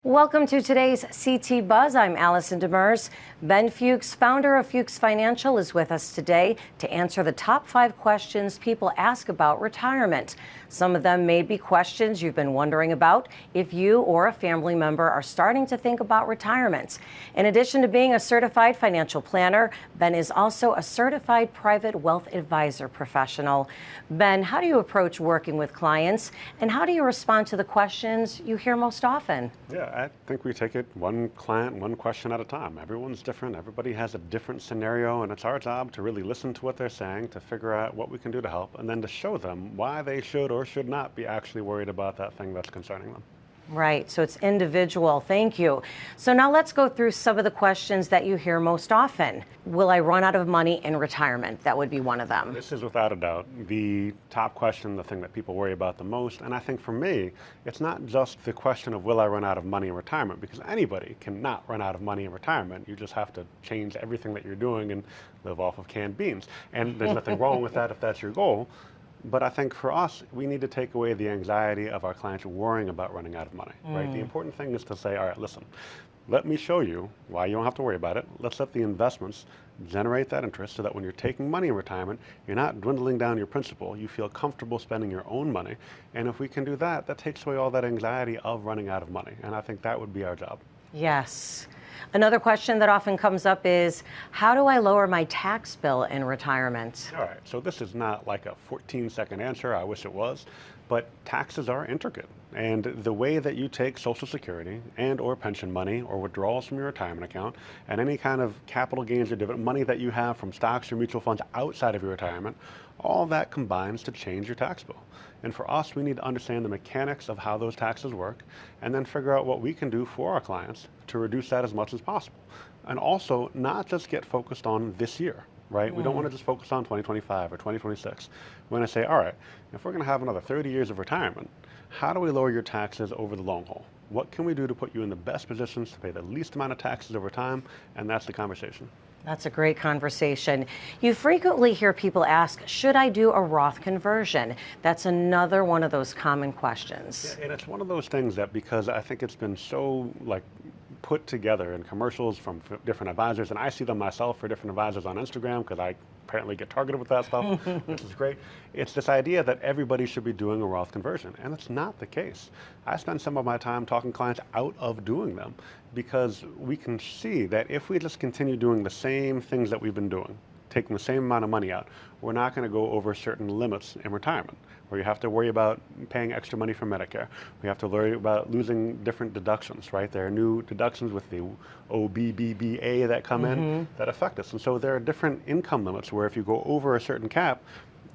Welcome to today's CT Buzz. I'm Allison Demers. Ben Fuchs, founder of Fuchs Financial, is with us today to answer the top 5 questions people ask about retirement. Some of them may be questions you've been wondering about if you or a family member are starting to think about retirement. In addition to being a certified financial planner, Ben is also a certified private wealth advisor professional. Ben, how do you approach working with clients, and how do you respond to the questions you hear most often? Yeah, I think we take it one client, one question at a time. Everyone's different. Everybody has a different scenario, and it's our job to really listen to what they're saying, to figure out what we can do to help, and then to show them why they should or should not be actually worried about that thing that's concerning them. Right, so it's individual. Thank you. So now let's go through some of the questions that you hear most often. Will I run out of money in retirement? That would be one of them. This is without a doubt the top question, the thing that people worry about the most. And I think for me, it's not just the question of will I run out of money in retirement, because anybody cannot run out of money in retirement. You just have to change everything that you're doing and live off of canned beans. And there's nothing wrong with that if that's your goal. But I think for us, we need to take away the anxiety of our clients worrying about running out of money, right? The important thing is to say, all right, listen, let me show you why you don't have to worry about it. Let's let the investments generate that interest so that when you're taking money in retirement, you're not dwindling down your principal. You feel comfortable spending your own money. And if we can do that, that takes away all that anxiety of running out of money. And I think that would be our job. Yes. Another question that often comes up is, how do I lower my tax bill in retirement? All right, so this is not like a 14-second answer. I wish it was, but taxes are intricate. And the way that you take Social Security and or pension money or withdrawals from your retirement account and any kind of capital gains or dividend money that you have from stocks or mutual funds outside of your retirement, all that combines to change your tax bill. And for us, we need to understand the mechanics of how those taxes work and then figure out what we can do for our clients to reduce that as much as possible. And also not just get focused on this year, right? We don't want to just focus on 2025 or 2026. We want to say, all right, if we're going to have another 30 years of retirement, how do we lower your taxes over the long haul? What can we do to put you in the best positions to pay the least amount of taxes over time? And that's the conversation. That's a great conversation. You frequently hear people ask, should I do a Roth conversion? That's another one of those common questions. Yeah, and it's one of those things that, because I think it's been so put together in commercials from different advisors, and I see them myself for different advisors on Instagram because I apparently get targeted with that stuff, which is great. It's this idea that everybody should be doing a Roth conversion, and it's not the case. I spend some of my time talking clients out of doing them because we can see that if we just continue doing the same things that we've been doing, taking the same amount of money out, we're not going to go over certain limits in retirement, where you have to worry about paying extra money for Medicare. We have to worry about losing different deductions, right? There are new deductions with the OBBBA that come in that affect us. And so there are different income limits where if you go over a certain cap,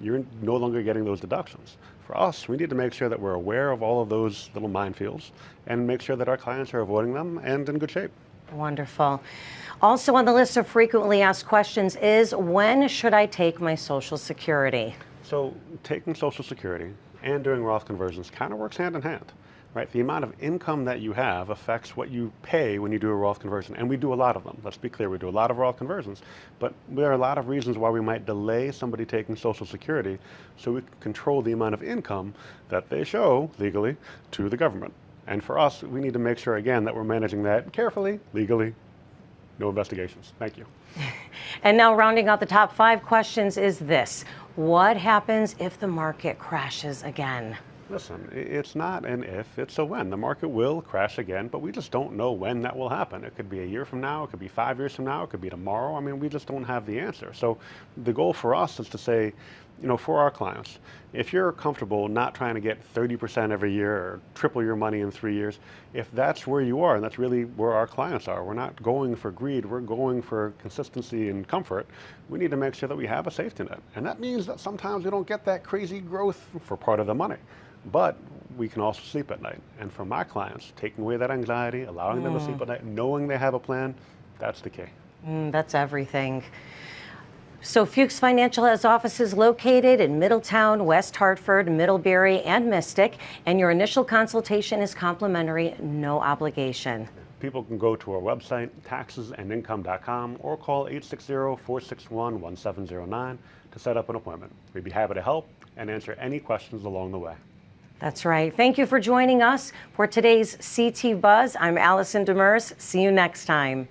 you're no longer getting those deductions. For us, we need to make sure that we're aware of all of those little minefields and make sure that our clients are avoiding them and in good shape. Wonderful. Also on the list of frequently asked questions is, when should I take my Social Security? So taking Social Security and doing Roth conversions kind of works hand in hand, right? The amount of income that you have affects what you pay when you do a Roth conversion. And we do a lot of them. Let's be clear, we do a lot of Roth conversions. But there are a lot of reasons why we might delay somebody taking Social Security so we can control the amount of income that they show legally to the government. And for us, we need to make sure, again, that we're managing that carefully, legally, no investigations. Thank you. And now rounding out the top 5 questions is this. What happens if the market crashes again? Listen, it's not an if, it's a when. The market will crash again, but we just don't know when that will happen. It could be a year from now, it could be 5 years from now, it could be tomorrow. I mean, we just don't have the answer. So the goal for us is to say, for our clients, if you're comfortable not trying to get 30% every year or triple your money in 3 years, if that's where you are, and that's really where our clients are, we're not going for greed, we're going for consistency and comfort, we need to make sure that we have a safety net. And that means that sometimes we don't get that crazy growth for part of the money, but we can also sleep at night. And for my clients, taking away that anxiety, allowing them to sleep at night, knowing they have a plan, that's the key. That's everything. So Fuchs Financial has offices located in Middletown, West Hartford, Middlebury, and Mystic, and your initial consultation is complimentary, no obligation. People can go to our website, taxesandincome.com, or call 860-461-1709 to set up an appointment. We'd be happy to help and answer any questions along the way. That's right. Thank you for joining us for today's CT Buzz. I'm Allison Demers. See you next time.